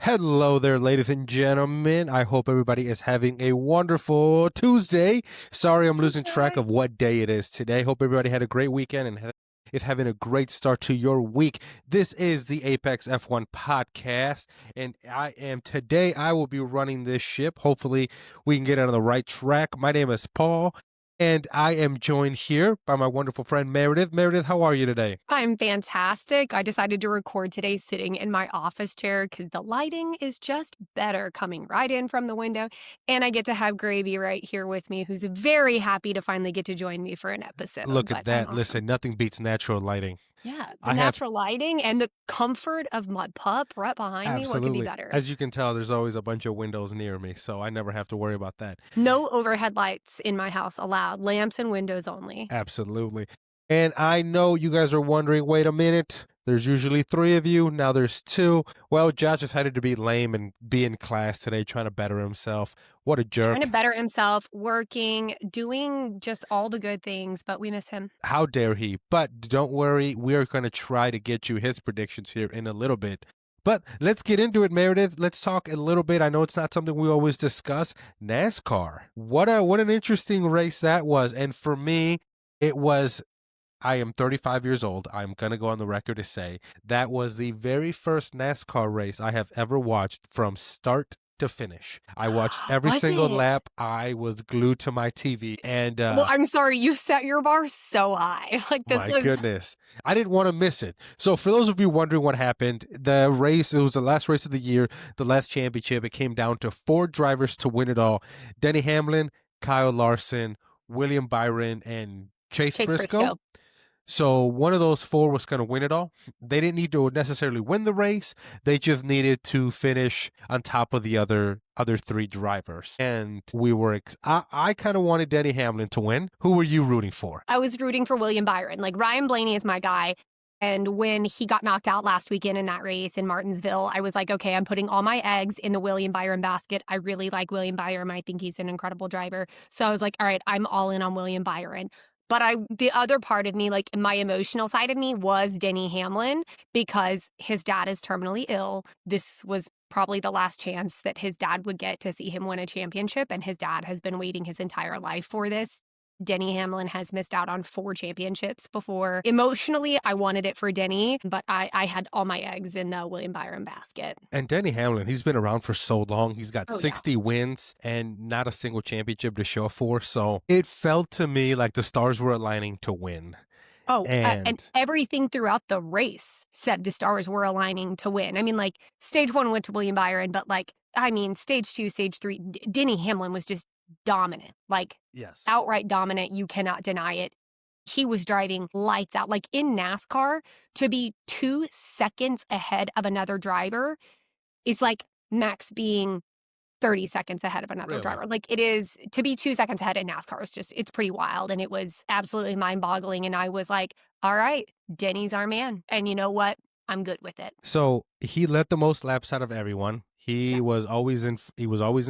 Hello there, ladies and gentlemen. I hope everybody is having a wonderful Tuesday. Sorry, I'm losing track of what day it is today. Hope everybody had a great weekend and is having a great start to your week. This is the Apex F1 podcast, and I will be running this ship. Hopefully, we can get on the right track. My name is Paul. And I am joined here by my wonderful friend Meredith. Meredith, how are you today? I'm fantastic. I decided to record today sitting in my office chair because the lighting is just better coming right in from the window. And I get to have Gravy right here with me, who's very happy to finally get to join me for an episode. Look at But I'm that. awesome. Listen, nothing beats natural lighting. Yeah, the I have natural lighting and the comfort of my pup right behind me. What could be Absolutely. better? As you can tell, there's always a bunch of windows near me, so I never have to worry about that. No overhead lights in my house allowed. Lamps and windows only. Absolutely. And I know you guys are wondering, wait a minute, there's usually 3 of you, now there's 2. Well, Josh decided to be lame and be in class today trying to better himself. What a jerk. Trying to better himself, working, doing just all the good things, but we miss him. How dare he? But don't worry, we are going to try to get you his predictions here in a little bit. But let's get into it, Meredith. Let's talk a little bit. I know it's not something we always discuss. NASCAR. What an interesting race that was. And for me, it was, I am 35 years old. I'm going to go on the record to say that was the very first NASCAR race I have ever watched from start to finish. I watched every Was single it? lap. I was glued to my TV. And Well, I'm sorry, you set your bar so high. Like this my was goodness. I didn't want to miss it. So for those of you wondering what happened, the race, it was the last race of the year, the last championship. It came down to 4 drivers to win it all. Denny Hamlin, Kyle Larson, William Byron, and Chase Briscoe. So one of those 4 was going to win it all. They didn't need to necessarily win the race. They just needed to finish on top of the other 3 drivers. And we were, I kind of wanted Denny Hamlin to win. Who were you rooting for? I was rooting for William Byron. Like Ryan Blaney is my guy. And when he got knocked out last weekend in that race in Martinsville, I was like, okay, I'm putting all my eggs in the William Byron basket. I really like William Byron. I think he's an incredible driver. So I was like, all right, I'm all in on William Byron. But the other part of me, like my emotional side of me, was Denny Hamlin because his dad is terminally ill. This was probably the last chance that his dad would get to see him win a championship. And his dad has been waiting his entire life for this. Denny Hamlin has missed out on 4 championships before. Emotionally, I wanted it for Denny, but I had all my eggs in the William Byron basket. And Denny Hamlin, he's been around for so long. He's got Oh, 60 wins and not a single championship to show for. So it felt to me like the stars were aligning to win. Oh, And and everything throughout the race said the stars were aligning to win. I mean, like, stage 1 went to William Byron, but, like, I mean, stage 2, stage 3, Denny Hamlin was just dominant. Like, yes, outright dominant. You cannot deny it. He was driving lights out. Like, in NASCAR, to be 2 seconds ahead of another driver is like Max being 30 seconds ahead of another Really? driver. Like it is to be 2 seconds ahead in NASCAR is just, it's pretty wild. And it was absolutely mind boggling. And I was like, all right, Denny's our man. And you know what? I'm good with it. So he led the most laps out of everyone. He was always in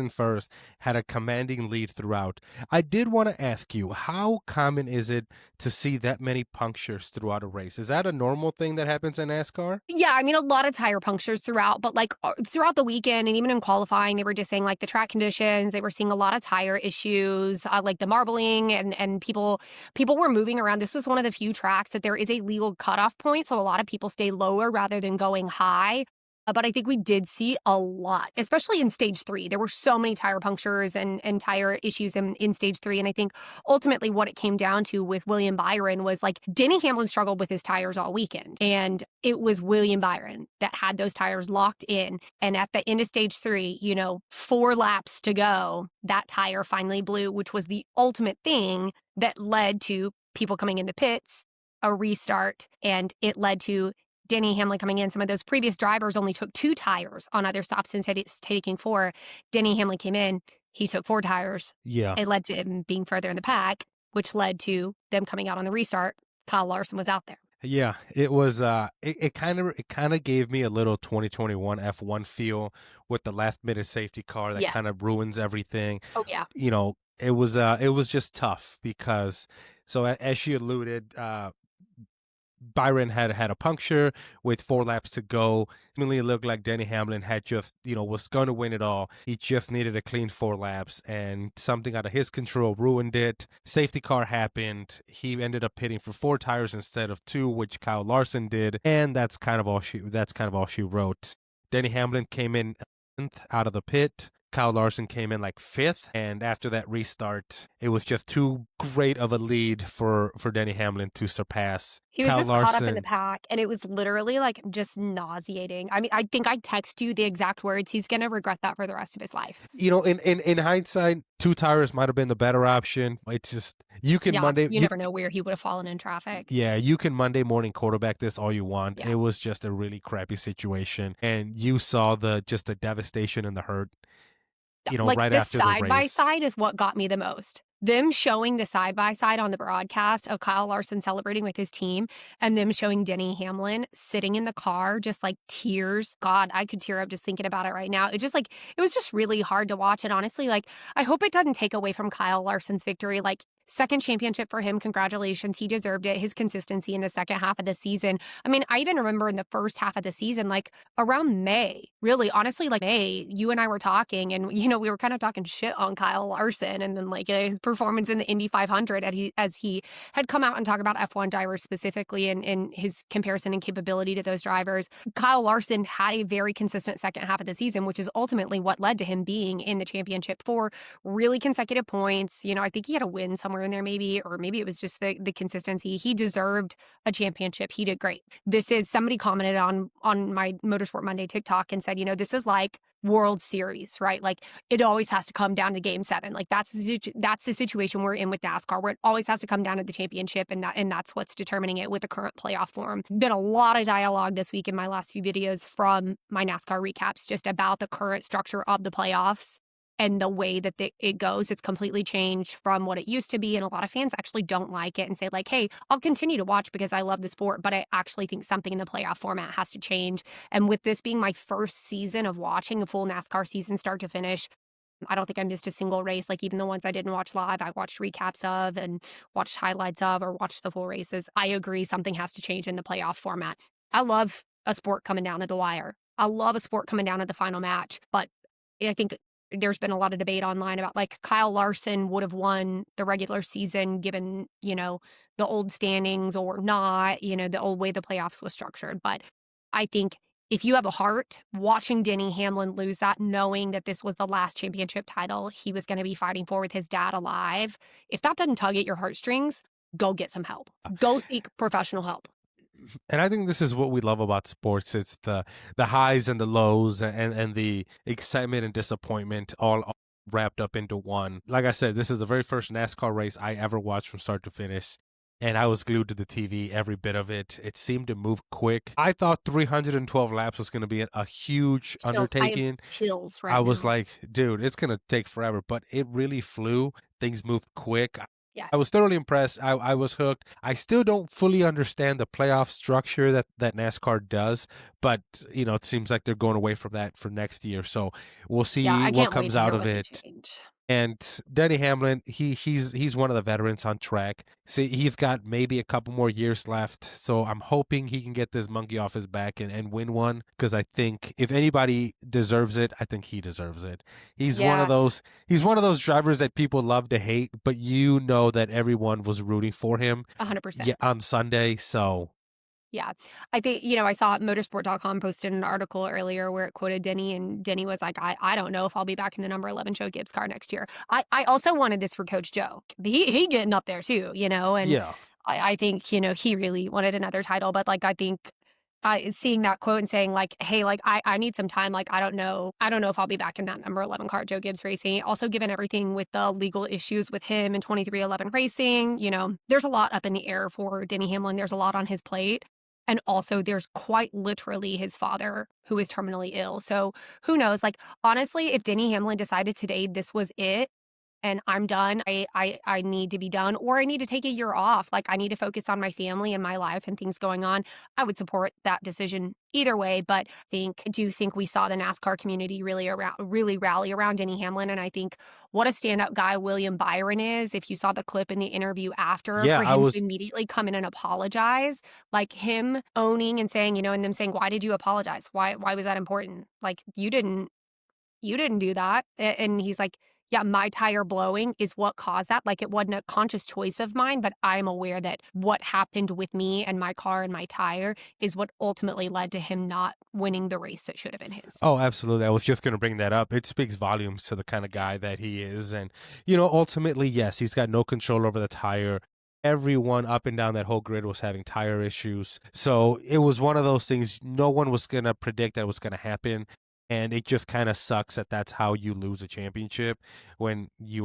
first, had a commanding lead throughout. I did want to ask you, how common is it to see that many punctures throughout a race? Is that a normal thing that happens in NASCAR? Yeah, I mean, a lot of tire punctures throughout, but like throughout the weekend and even in qualifying, they were just saying like the track conditions, they were seeing a lot of tire issues, like the marbling and people were moving around. This was one of the few tracks that there is a legal cutoff point, so a lot of people stay lower rather than going high. But I think we did see a lot, especially in stage 3. There were so many tire punctures and tire issues in stage 3. And I think ultimately what it came down to with William Byron was like Denny Hamlin struggled with his tires all weekend. And it was William Byron that had those tires locked in. And at the end of stage 3, 4 laps to go, that tire finally blew, which was the ultimate thing that led to people coming in the pits, a restart, and it led to Denny Hamlin coming in. Some of those previous drivers only took 2 tires on other stops instead of taking 4. Denny Hamlin came in, he took 4 tires. Yeah. It led to him being further in the pack, which led to them coming out on the restart. Kyle Larson was out there. Yeah, it was it kind of gave me a little 2021 F1 feel with the last minute safety car that kind of ruins everything. Oh yeah. It was just tough because, so as she alluded, Byron had a puncture with 4 laps to go. It looked like Denny Hamlin had just, was going to win it all. He just needed a clean 4 laps, and something out of his control ruined it. Safety car happened. He ended up pitting for 4 tires instead of 2, which Kyle Larson did, and that's kind of all she wrote. Denny Hamlin came in 10th out of the pit. Kyle Larson came in like 5th, and after that restart, it was just too great of a lead for Denny Hamlin to surpass. He was Kyle just caught up in the Larson, pack, and it was literally, like, just nauseating. I mean, I think I text you the exact words. He's gonna regret that for the rest of his life. in hindsight, 2 tires might have been the better option. It's just you can Yeah, Monday you never know where he would have fallen in traffic. yeah, you can Monday morning quarterback this all you want. Yeah. It was just a really crappy situation, and you saw the devastation and the hurt, Like, right the after the side by race. side is what got me the most. Them showing the side by side on the broadcast of Kyle Larson celebrating with his team and them showing Denny Hamlin sitting in the car, just like tears. God, I could tear up just thinking about it right now. It just like, it was just really hard to watch. And honestly, like, I hope it doesn't take away from Kyle Larson's victory. Like, second championship for him. Congratulations. He deserved it. His consistency in the second half of the season. I mean, I even remember in the first half of the season, like around May, really, honestly, like May, you and I were talking and, we were kind of talking shit on Kyle Larson and then like his performance in the Indy 500 as he had come out and talked about F1 drivers specifically and his comparison and capability to those drivers. Kyle Larson had a very consistent second half of the season, which is ultimately what led to him being in the championship for really consecutive points. I think he had a win somewhere in there maybe, or maybe it was just the consistency. He deserved a championship. He did great. This is, somebody commented on my Motorsport Monday TikTok and said, this is like World Series, right? Like it always has to come down to Game 7. Like that's the situation we're in with NASCAR, where it always has to come down to the championship, and that's what's determining it with the current playoff form. Been a lot of dialogue this week in my last few videos from my NASCAR recaps just about the current structure of the playoffs and the way that it goes. It's completely changed from what it used to be, and a lot of fans actually don't like it and say like, hey, I'll continue to watch because I love the sport, but I actually think something in the playoff format has to change. And with this being my first season of watching a full NASCAR season start to finish, I don't think I missed a single race. Like even the ones I didn't watch live, I watched recaps of and watched highlights of or watched the full races. I agree something has to change in the playoff format. I love a sport coming down to the wire. I love a sport coming down to the final match, but I think there's been a lot of debate online about like Kyle Larson would have won the regular season given, the old standings or not, the old way the playoffs was structured. But I think if you have a heart, watching Denny Hamlin lose that, knowing that this was the last championship title he was going to be fighting for with his dad alive, if that doesn't tug at your heartstrings, go get some help. Go seek professional help. And I think this is what we love about sports. It's the highs and the lows and the excitement and disappointment all wrapped up into one. Like I said, this is the very first NASCAR race I ever watched from start to finish, and I was glued to the TV, every bit of it. It seemed to move quick. I thought 312 laps was going to be a huge undertaking. I have chills right I was now. like, dude, it's going to take forever, but it really flew. Things moved quick. Yeah. I was thoroughly impressed. I was hooked. I still don't fully understand the playoff structure that NASCAR does, but it seems like they're going away from that for next year. So we'll Yeah, see I what can't wait comes to out hear of what they it. change. And Denny Hamlin, he's one of the veterans on track. See, he's got maybe a couple more years left. So I'm hoping he can get this monkey off his back and win one, because I think if anybody deserves it, I think he deserves it. He's one of Yeah, those drivers that people love to hate, but that everyone was rooting for him 100%. on Sunday. So Yeah. I think, I saw motorsport.com posted an article earlier where it quoted Denny, and Denny was like, I don't know if I'll be back in the number 11 Joe Gibbs car next year. I also wanted this for Coach Joe. He getting up there too, and yeah. I think, he really wanted another title. But like, I think seeing that quote and saying like, hey, like I need some time. Like, I don't know if I'll be back in that number 11 car, Joe Gibbs Racing. Also, given everything with the legal issues with him in 2311 Racing, there's a lot up in the air for Denny Hamlin. There's a lot on his plate. And also, there's quite literally his father who is terminally ill. So who knows? Like, honestly, if Denny Hamlin decided today this was it, and I'm done. I need to be done, or I need to take a year off. Like, I need to focus on my family and my life and things going on. I would support that decision either way, but I do think we saw the NASCAR community really rally around Denny Hamlin, and I think what a stand-up guy William Byron is. If you saw the clip in the interview after, Yeah, for I him to was immediately come in and apologize, like him owning and saying, and them saying, "Why did you apologize? Why was that important? Like, you didn't do that." And he's like, "Yeah, my tire blowing is what caused that. Like, it wasn't a conscious choice of mine, but I'm aware that what happened with me and my car and my tire is what ultimately led to him not winning the race that should have been his." Oh, absolutely. I was just going to bring that up. It speaks volumes to the kind of guy that he is. And, ultimately, yes, he's got no control over the tire. Everyone up and down that whole grid was having tire issues. So it was one of those things no one was going to predict that was going to happen. And it just kind of sucks that that's how you lose a championship when you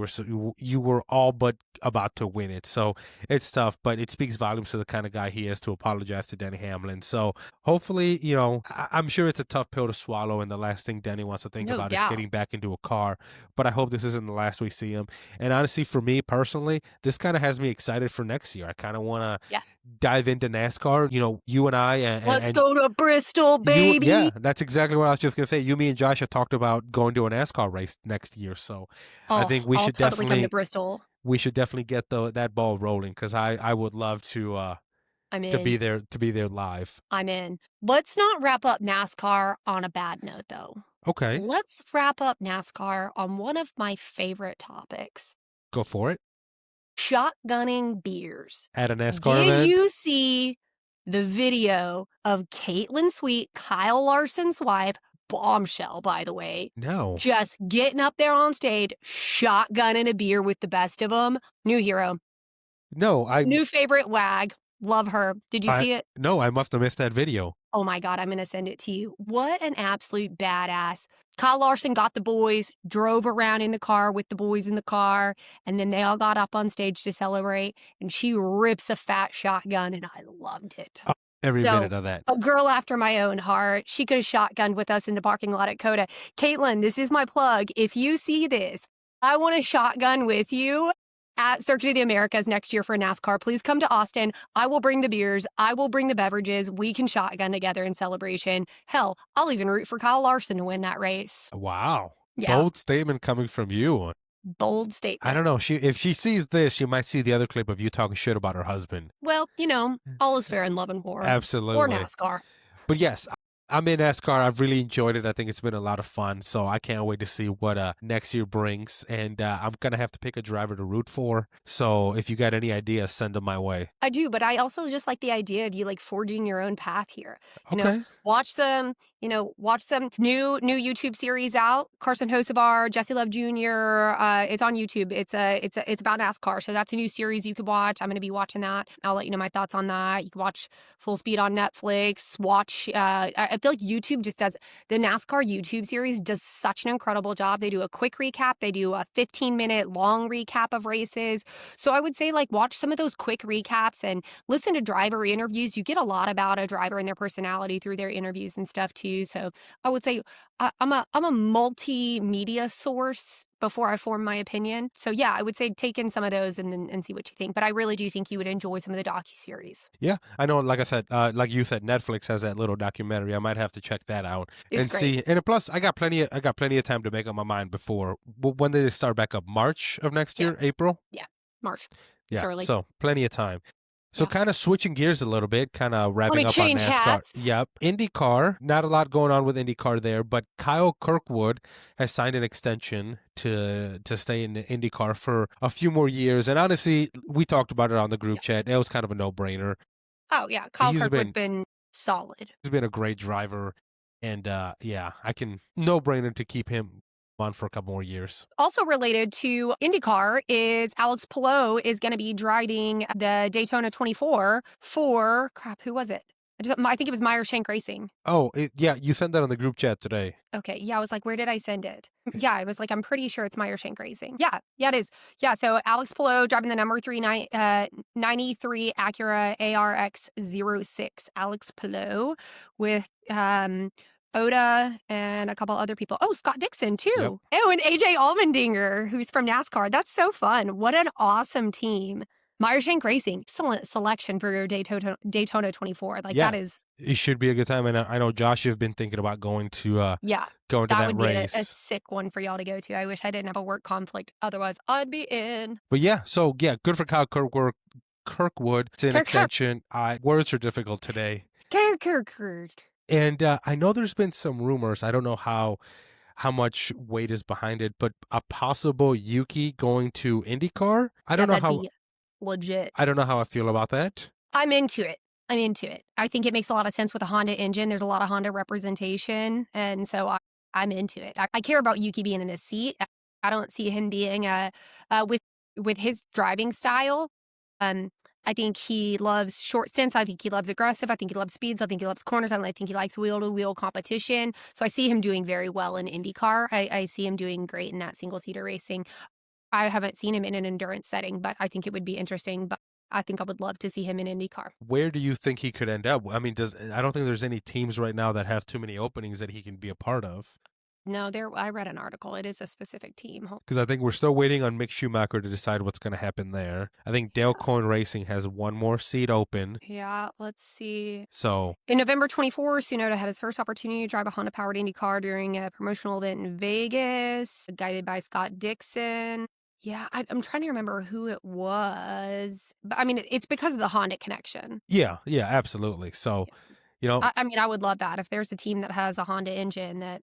were all but about to win it. So it's tough, but it speaks volumes to the kind of guy he is to apologize to Denny Hamlin. So hopefully, I'm sure it's a tough pill to swallow, and the last thing Denny wants to think No about is doubt. getting back into a car. But I hope this isn't the last we see him. And honestly, for me personally, this kind of has me excited for next year. I kind of want to Yeah. dive into NASCAR. You and I, Let's and go to Bristol, yeah, baby. that's exactly what I was just gonna say. You, me, and Josh have talked about going to a NASCAR race next year, so I Oh, think we I'll should totally come to definitely Bristol. get that ball rolling because I would love I'm to be in. there live. I'm in. Let's not wrap up NASCAR on a bad note, though. Okay, Let's wrap up NASCAR on one of my favorite topics: go for it. shotgunning beers. At a NASCAR Did event? you see the video of Caitlin Sweet, Kyle Larson's wife, bombshell, by the way, No, just getting up there on stage, shotgunning a beer with the best of them? New hero, no, new favorite wag. Love her. Did you I see it? no, I must have missed that video. Oh my God, I'm going to send it to you. What an absolute badass. Kyle Larson got the boys, drove around in the car with the boys in the car, and then they all got up on stage to celebrate, and she rips a fat shotgun, and I loved it. Oh, every So, minute of that. a girl after my own heart. She could have shotgunned with us in the parking lot at Coda. Caitlin, this is my plug. If you see this, I want a shotgun with you at Circuit of the Americas next year for NASCAR. Please come to Austin. I will bring the beers. I will bring the beverages. We can shotgun together in celebration. Hell, I'll even root for Kyle Larson to win that race. Wow, Yeah, bold statement coming from you. bold I statement. don't know. If she sees this, she might see the other clip of you talking shit about her husband. Well, all is fair in love and war. Or Absolutely. NASCAR. But yes, I'm in NASCAR. I've really enjoyed it. I think it's been a lot of fun. So I can't wait to see what next year brings. And I'm gonna have to pick a driver to root for. So if you got any ideas, send them my way. I do, but I also just like the idea of you like forging your own path here. You know, Okay. watch some new YouTube series out. Carson Hocevar, Jesse Love Jr. It's on YouTube. It's about NASCAR, so that's a new series you could watch. I'm going to be watching that. I'll let you know my thoughts on that. You can watch Full Speed on Netflix. Watch. I feel like YouTube just does the NASCAR YouTube series does such an incredible job. They do a quick recap. They do a 15-minute long recap of races. So I would say like watch some of those quick recaps and listen to driver interviews. You get a lot about a driver and their personality through their interviews and stuff too. So I would say I'm a multimedia source before I form my opinion. So yeah, I would say take in some of those and see what you think. But I really do think you would enjoy some of the docuseries. Yeah, I know. Like I said, like you said, Netflix has that little documentary. I might have to check that out It's and great. see. And plus, I got plenty of time to make up my mind before. When did it start back up? March of next Yeah, year, April. yeah. March. It's Yeah, early. so plenty of time. So Yeah. kind of switching gears a little bit, kind of Let wrapping me up on change NASCAR. hats. Yep. IndyCar, not a lot going on with IndyCar there, but Kyle Kirkwood has signed an extension to stay in IndyCar for a few more years. And honestly, we talked about it on the group Yeah. chat. It was kind of a no-brainer. Oh yeah, Kyle He's Kirkwood's been been solid. he's been a great driver, and yeah, I can no-brainer to keep him on for a couple more years. Also related to IndyCar is Alex Palou is going to be driving the Daytona 24 for crap. Who was it? I think it was Meyer Shank Racing. Oh, yeah, you sent that on the group chat today. Okay, yeah, I was like, where did I send it? Yeah, I was like, I'm pretty sure it's Meyer Shank Racing. Yeah, it is. Yeah, so Alex Palou driving the number 93 Acura ARX 06. Alex Palou with Oda and a couple other people. Oh, Scott Dixon too. Yep. Oh, and AJ Allmendinger, who's from NASCAR. That's so fun. What an awesome team. Meyershank Racing, excellent selection for your Daytona 24. Like Yeah. that is, It should be a good time. And I know Josh, you've been thinking about going to yeah, that would be a race. sick one for y'all to go to. I wish I didn't have a work conflict. Otherwise, I'd be in. But yeah, so yeah, good for Kyle Kirkwood. It's an extension. Words are difficult today. Kirk. And I know there's been some rumors. I don't know how much weight is behind it, but a possible Yuki going to IndyCar. I don't know how be legit. I don't know how I feel about that. I'm into it. I think it makes a lot of sense with a Honda engine. There's a lot of Honda representation, and so I'm into it. I care about Yuki being in his seat. I don't see him being with his driving style. I think he loves short stints. I think he loves aggressive. I think he loves speeds. I think he loves corners. I think he likes wheel-to-wheel competition. So I see him doing very well in IndyCar. I see him doing great in that single-seater racing. I haven't seen him in an endurance setting, but I think it would be interesting. But I think I would love to see him in IndyCar. Where do you think he could end up? I mean, I don't think there's any teams right now that have too many openings that he can be a part of. No, I read an article. It is a specific team. Because I think we're still waiting on Mick Schumacher to decide what's going to happen there. I think Dale Coyne Racing has one more seat open. Yeah, let's see. So in November 24, Tsunoda had his first opportunity to drive a Honda-powered Indy car during a promotional event in Vegas, guided by Scott Dixon. Yeah, I'm trying to remember who it was. But I mean, it's because of the Honda connection. Yeah, absolutely. So, I mean, I would love that if there's a team that has a Honda engine that,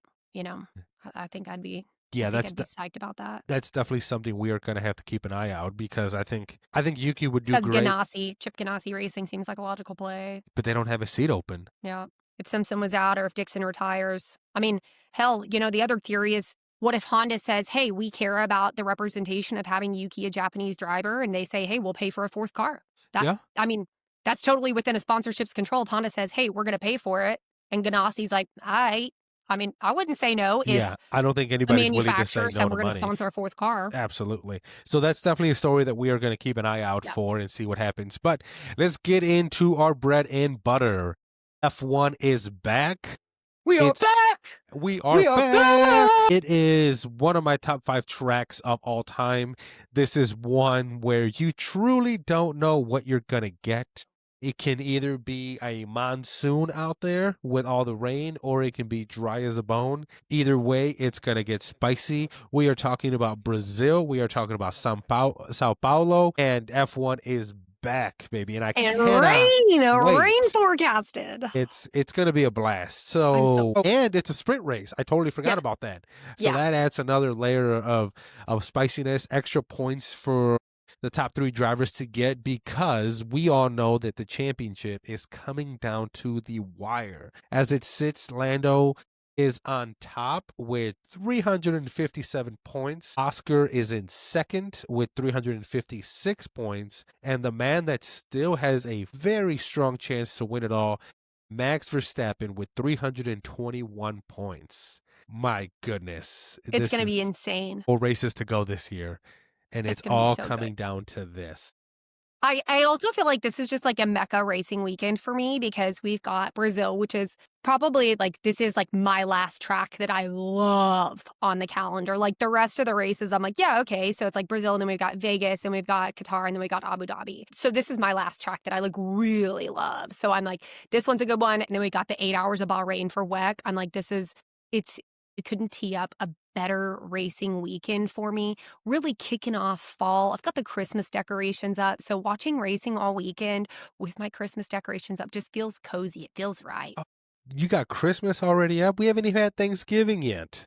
I think I'd be. Yeah, I'd be psyched about that. That's definitely something we are going to have to keep an eye out because I think Yuki would do great. Chip Ganassi Racing seems like a logical play. But they don't have a seat open. Yeah. If Simpson was out or if Dixon retires. I mean, hell, the other theory is, what if Honda says, hey, we care about the representation of having Yuki a Japanese driver, and they say, hey, we'll pay for a fourth car. Yeah. I mean, that's totally within a sponsorship's control. If Honda says, hey, we're going to pay for it, and Ganassi's like, I mean, I wouldn't say no if I don't think anybody's willing to say no said we're to going to sponsor a fourth car. Absolutely. So that's definitely a story that we are going to keep an eye out for and see what happens. But let's get into our bread and butter. F1 is back. We are back. We are back. It is one of my top 5 tracks of all time. This is one where you truly don't know what you're going to get. It can either be a monsoon out there with all the rain, or it can be dry as a bone. Either way, it's going to get spicy. We are talking about Brazil. We are talking about Sao Paulo, and F1 is back, baby. And rain forecasted. It's going to be a blast. So and it's a sprint race. I totally forgot about that. So that adds another layer of spiciness, extra points for the top 3 drivers to get, because we all know that the championship is coming down to the wire. As it sits, Lando is on top with 357 points. Oscar is in second with 356 points. And the man that still has a very strong chance to win it all, Max Verstappen, with 321 points. My goodness. It's going to be insane. 4 races to go this year. And it's all coming down to this. I also feel like this is just like a mecca racing weekend for me, because we've got Brazil, which is probably this is like my last track that I love on the calendar. Like the rest of the races, I'm like, yeah, okay. So it's like Brazil, and then we've got Vegas, and we've got Qatar, and then we've got Abu Dhabi. So this is my last track that I really love. So I'm like, this one's a good one. And then we got the 8 hours of Bahrain for WEC. I'm like, it couldn't tee up a better racing weekend for me. Really kicking off fall. I've got the Christmas decorations up. So watching racing all weekend with my Christmas decorations up just feels cozy. It feels right. You got Christmas already up? We haven't even had Thanksgiving yet.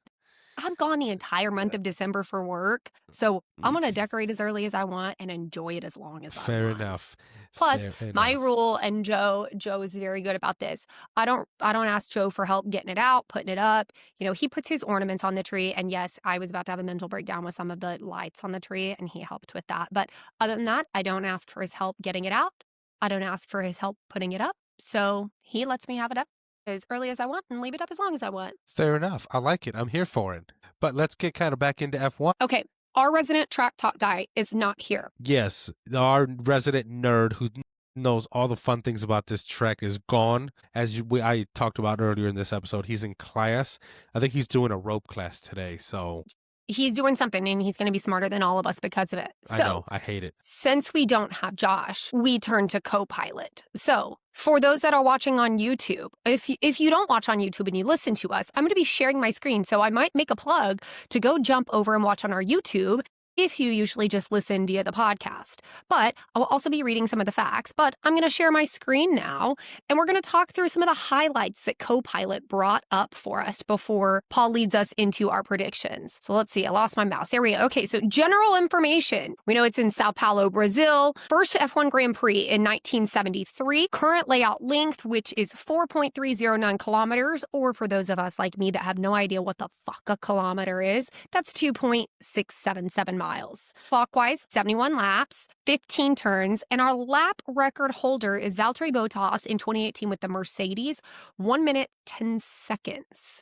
I'm gone the entire month of December for work. So I'm going to decorate as early as I want and enjoy it as long as I want. Fair enough. Plus, my rule, and Joe is very good about this. I don't ask Joe for help getting it out, putting it up. He puts his ornaments on the tree. And yes, I was about to have a mental breakdown with some of the lights on the tree, and he helped with that. But other than that, I don't ask for his help getting it out. I don't ask for his help putting it up. So he lets me have it up as early as I want and leave it up as long as I want. Fair enough. I like it. I'm here for it. But let's get kind of back into F1. Okay. Our resident track talk guy is not here. Yes. Our resident nerd who knows all the fun things about this track is gone. I talked about earlier in this episode, he's in class. I think he's doing a rope class today. So He's doing something and he's going to be smarter than all of us because of it. I know, I hate it. Since we don't have Josh, we turn to Copilot. So for those that are watching on YouTube, if you don't watch on YouTube and you listen to us, I'm going to be sharing my screen. So I might make a plug to go jump over and watch on our YouTube if you usually just listen via the podcast. But I'll also be reading some of the facts. But I'm going to share my screen now, and we're going to talk through some of the highlights that Copilot brought up for us before Paul leads us into our predictions. So let's see. I lost my mouse. There we go. Okay, so general information. We know it's in Sao Paulo, Brazil. First F1 Grand Prix in 1973. Current layout length, which is 4.309 kilometers, or for those of us like me that have no idea what the fuck a kilometer is, that's 2.677 miles. Clockwise, 71 laps, 15 turns, and our lap record holder is Valtteri Bottas in 2018 with the Mercedes, 1 minute, 10 seconds.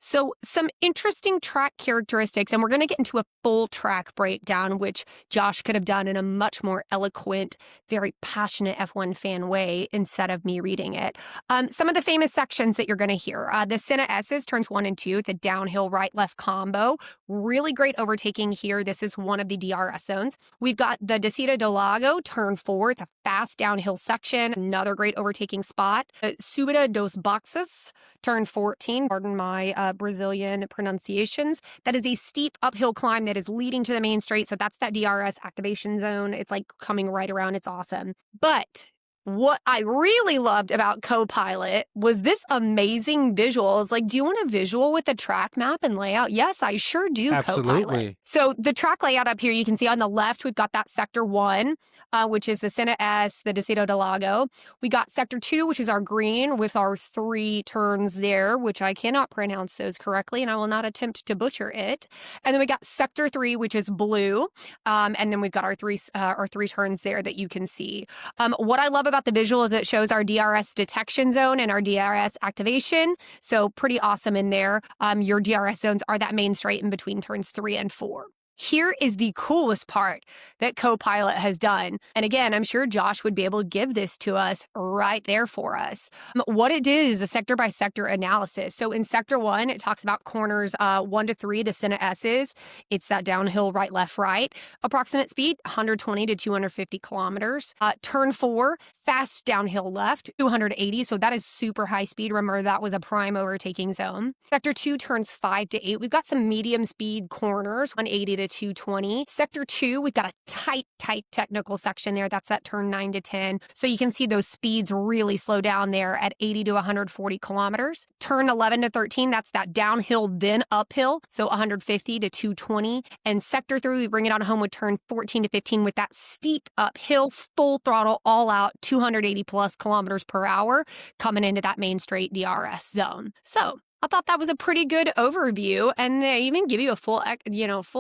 So some interesting track characteristics, and we're going to get into a full track breakdown, which Josh could have done in a much more eloquent, very passionate F1 fan way instead of me reading it. Some of the famous sections that you're going to hear. The Senna S's, turns 1 and 2. It's a downhill right-left combo. Really great overtaking here. This is one of the DRS zones. We've got the Descida do Lago, turn 4. It's a fast downhill section. Another great overtaking spot. Subida dos Boxes, turn 14. Pardon my Brazilian pronunciations. That is a steep uphill climb that is leading to the main straight. So that's that DRS activation zone. It's like coming right around. It's awesome. But what I really loved about Copilot was this amazing visuals. Like, do you want a visual with the track map and layout? Yes, I sure do, Absolutely. Copilot. So the track layout up here, you can see on the left, we've got that Sector 1, which is the Senna S, the Descida do Lago. We got Sector 2, which is our green with our 3 turns there, which I cannot pronounce those correctly, and I will not attempt to butcher it. And then we got Sector 3, which is blue. And then we've got our three turns there that you can see. What I love about the visual is it shows our DRS detection zone and our DRS activation. So pretty awesome in there. Your DRS zones are that main straight in between turns 3 and 4. Here is the coolest part that Copilot has done. And again, I'm sure Josh would be able to give this to us right there for us. What it did is a sector by sector analysis. So in Sector 1, it talks about corners 1 to 3, the Senna S's. It's that downhill right, left, right. Approximate speed, 120 to 250 kilometers. Turn 4, fast downhill left, 280. So that is super high speed. Remember, that was a prime overtaking zone. Sector 2, turns 5 to 8. We've got some medium speed corners, 180 to 220. Sector 2, we've got a tight technical section there. That's that turn 9 to 10. So you can see those speeds really slow down there at 80 to 140 kilometers. Turn 11 to 13, that's that downhill then uphill. So 150 to 220. And Sector 3, we bring it on home with turn 14 to 15 with that steep uphill, full throttle, all out, 280 plus kilometers per hour coming into that main straight DRS zone. So I thought that was a pretty good overview, and they even give you a full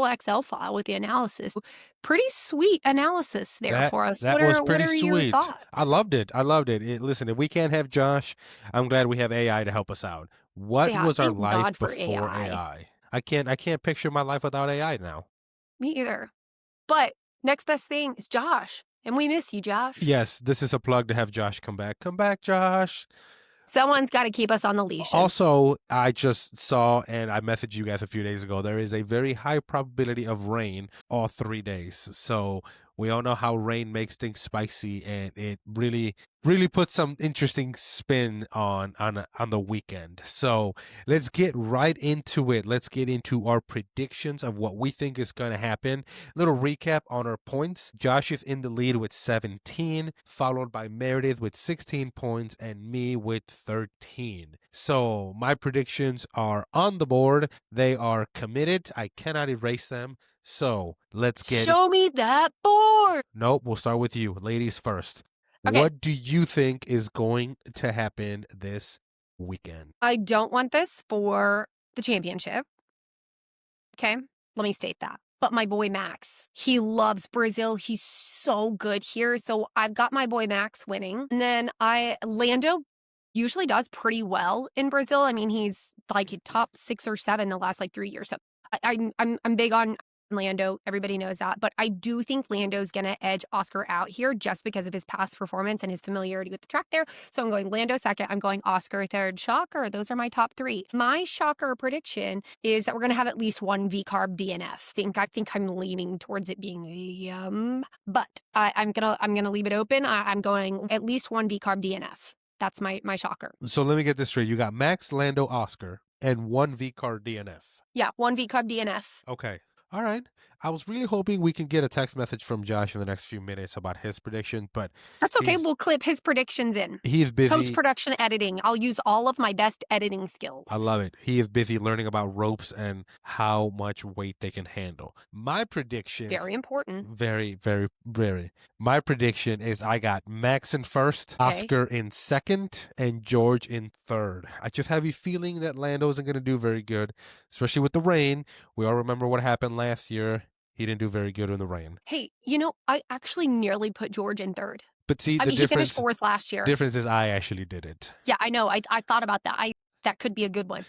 Excel file with the analysis. Pretty sweet analysis there for us. That was pretty sweet. Your thoughts? I loved it. Listen, if we can't have Josh, I'm glad we have AI to help us out. What was our life before AI? I can't picture my life without AI now. Me either. But next best thing is Josh, and we miss you, Josh. Yes, this is a plug to have Josh come back. Come back, Josh. Someone's got to keep us on the leash. Also, I just saw, and I messaged you guys a few days ago, there is a very high probability of rain all 3 days. So we all know how rain makes things spicy, and it really puts some interesting spin on the weekend. So let's get right into it. Let's get into our predictions of what we think is going to happen. Little recap on our points. Josh is in the lead with 17, followed by Meredith with 16 points and me with 13. So my predictions are on the board. They are committed. I cannot erase them. So let's get... Show me that board! Nope, we'll start with you. Ladies first. Okay. What do you think is going to happen this weekend? I don't want this for the championship. Okay, let me state that. But my boy Max, he loves Brazil. He's so good here. So I've got my boy Max winning. And then Lando usually does pretty well in Brazil. I mean, he's like top 6 or 7 the last 3 years. So I'm big on Lando. Everybody knows that. But I do think Lando's going to edge Oscar out here just because of his past performance and his familiarity with the track there. So I'm going Lando second. I'm going Oscar third. Shocker. Those are my top three. My shocker prediction is that we're going to have at least one V-carb DNF. I think I'm leaning towards it being but I'm gonna leave it open. I'm going at least one V-carb DNF. That's my shocker. So let me get this straight. You got Max, Lando, Oscar, and one V-car DNF. Yeah, one V-carb DNF. Okay. All right. I was really hoping we can get a text message from Josh in the next few minutes about his prediction, but that's okay. We'll clip his predictions in. He's busy. Post-production editing. I'll use all of my best editing skills. I love it. He is busy learning about ropes and how much weight they can handle. My prediction. Very important. Very, very, very. My prediction is I got Max in first, okay, Oscar in second, and George in third. I just have a feeling that Lando isn't going to do very good, especially with the rain. We all remember what happened last year. He didn't do very good in the rain. Hey, I actually nearly put George in third. But see, he finished fourth last year. Difference is I actually did it. Yeah, I know. I thought about that. That could be a good one.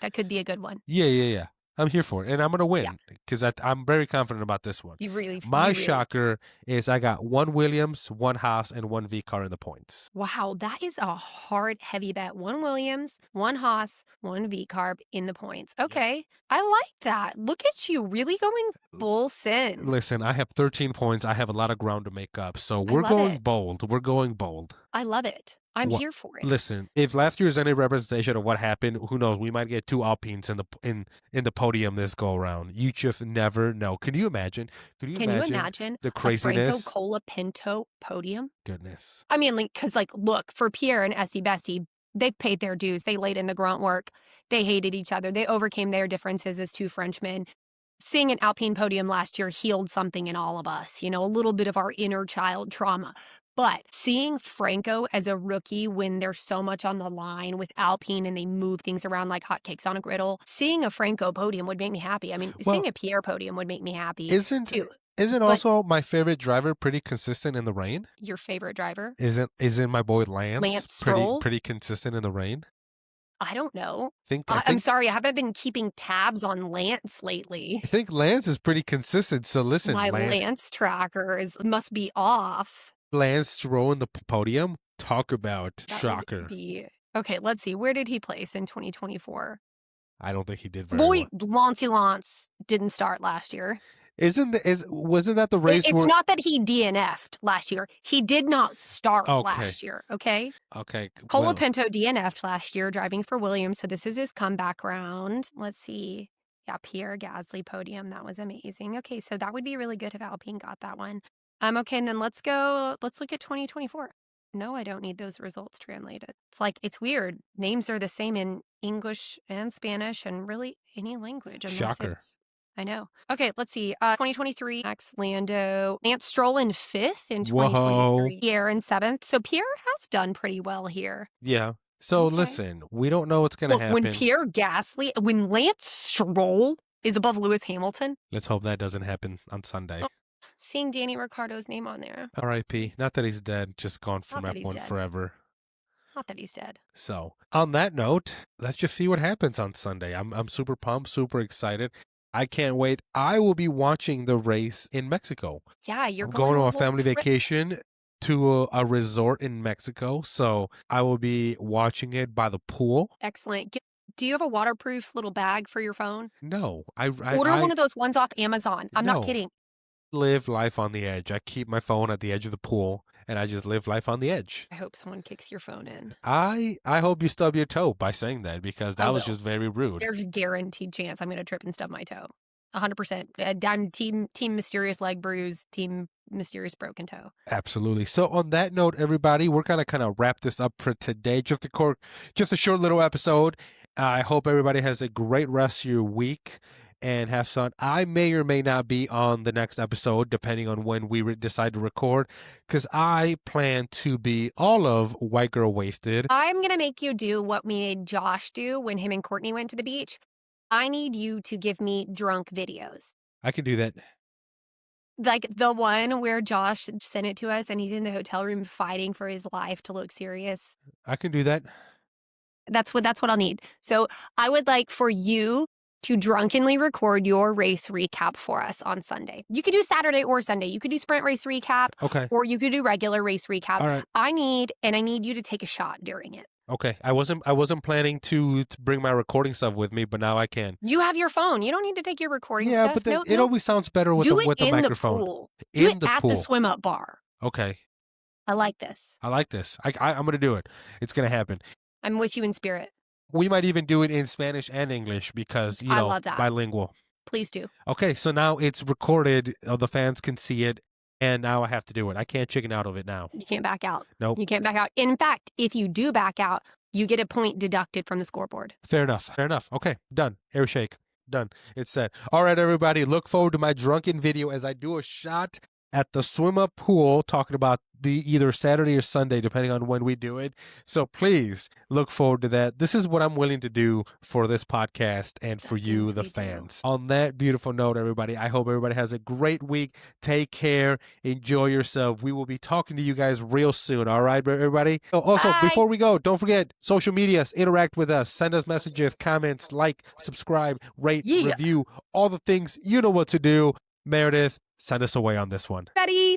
Yeah. I'm here for it, and I'm going to win because I'm very confident about this one. My shocker is I got one Williams, one Haas, and one V-car in the points. Wow, that is a hard, heavy bet. One Williams, one Haas, one V-carb in the points. Okay, yep. I like that. Look at you, really going full send. Listen, I have 13 points. I have a lot of ground to make up, so we're going bold. We're going bold. I love it. I'm here for it. Listen, if last year is any representation of what happened, who knows? We might get two Alpines in the podium this go around. You just never know. Can you imagine? Can you imagine the craziness? A Franco Colapinto podium. Goodness. I mean, because look, for Pierre and Esty Bestie, they've paid their dues. They laid in the grunt work. They hated each other. They overcame their differences as two Frenchmen. Seeing an Alpine podium last year healed something in all of us. A little bit of our inner child trauma. But seeing Franco as a rookie when there's so much on the line with Alpine and they move things around like hotcakes on a griddle, seeing a Franco podium would make me happy. I mean, seeing a Pierre podium would make me happy too. Isn't also my favorite driver pretty consistent in the rain? Your favorite driver? Isn't my boy Lance Stroll? pretty consistent in the rain? I don't know. I'm sorry, I haven't been keeping tabs on Lance lately. I think Lance is pretty consistent. So listen, my Lance trackers must be off. Lance Stroll in the podium. Talk about shocker. Okay, let's see. Where did he place in 2024? I don't think he did very well. Lance didn't start last year. Wasn't that the race? It's not that he DNF'd last year. He did not start last year. Okay. Colapinto DNF'd last year, driving for Williams. So this is his comeback round. Let's see. Yeah, Pierre Gasly podium. That was amazing. Okay, so that would be really good if Alpine got that one. Okay, and then let's look at 2024. No, I don't need those results translated. It's weird. Names are the same in English and Spanish and really any language. Shocker. I know. Okay, let's see. 2023, Max Lando, Lance Stroll in 5th in 2023. Pierre in 7th. So Pierre has done pretty well here. Yeah. So listen, we don't know what's going to happen. When Lance Stroll is above Lewis Hamilton. Let's hope that doesn't happen on Sunday. Seeing Danny Ricciardo's name on there. R.I.P. Not that he's dead, just gone from F1 forever. Not that he's dead. So, on that note, let's just see what happens on Sunday. I'm super pumped, super excited. I can't wait. I will be watching the race in Mexico. Yeah, you're going to a family vacation to a resort in Mexico. So, I will be watching it by the pool. Excellent. Do you have a waterproof little bag for your phone? No. Order one of those ones off Amazon. I'm not kidding. Live life on the edge. I keep my phone at the edge of the pool and I just live life on the edge. I hope someone kicks your phone in. I hope you stub your toe by saying that because that was just very rude. There's a guaranteed chance I'm going to trip and stub my toe. 100%. I'm team mysterious leg bruise, team mysterious broken toe. Absolutely. So on that note, everybody, we're going to kind of wrap this up for today. Just a short little episode. I hope everybody has a great rest of your week. And have fun. I may or may not be on the next episode, depending on when we decide to record, because I plan to be all of White Girl Wasted. I'm going to make you do what we made Josh do when him and Courtney went to the beach. I need you to give me drunk videos. I can do that. Like the one where Josh sent it to us and he's in the hotel room fighting for his life to look serious. I can do that. That's what I'll need. So I would like for you to drunkenly record your race recap for us on Sunday. You could do Saturday or Sunday. You could do sprint race recap, Okay. or you could do regular race recap. All right. I need you to take a shot during it. Okay. I wasn't planning to bring my recording stuff with me, but now I can. You have your phone. You don't need to take your recording Yeah, stuff. but it always sounds better with do the it in microphone. The pool. Do it at the swim up bar. Okay. I like this. I'm going to do it. It's going to happen. I'm with you in spirit. We might even do it in Spanish and English because, I love that. bilingual. Please do. Okay, so now it's recorded. The fans can see it, and now I have to do it. I can't chicken out of it now. You can't back out. Nope. You can't back out. In fact, if you do back out, you get a point deducted from the scoreboard. Fair enough. Okay, done. Air shake. Done. It's set. All right, everybody. Look forward to my drunken video as I do a shot at the swim-up pool, talking about the either Saturday or Sunday, depending on when we do it. So please look forward to that. This is what I'm willing to do for this podcast and for you, the fans. On that beautiful note, everybody, I hope everybody has a great week. Take care. Enjoy yourself. We will be talking to you guys real soon. All right, everybody? Oh, also, Bye. before we go, don't forget social medias. Interact with us. Send us messages, comments, like, subscribe, rate, review, all the things. You know what to do. Meredith, send us away on this one. Ready?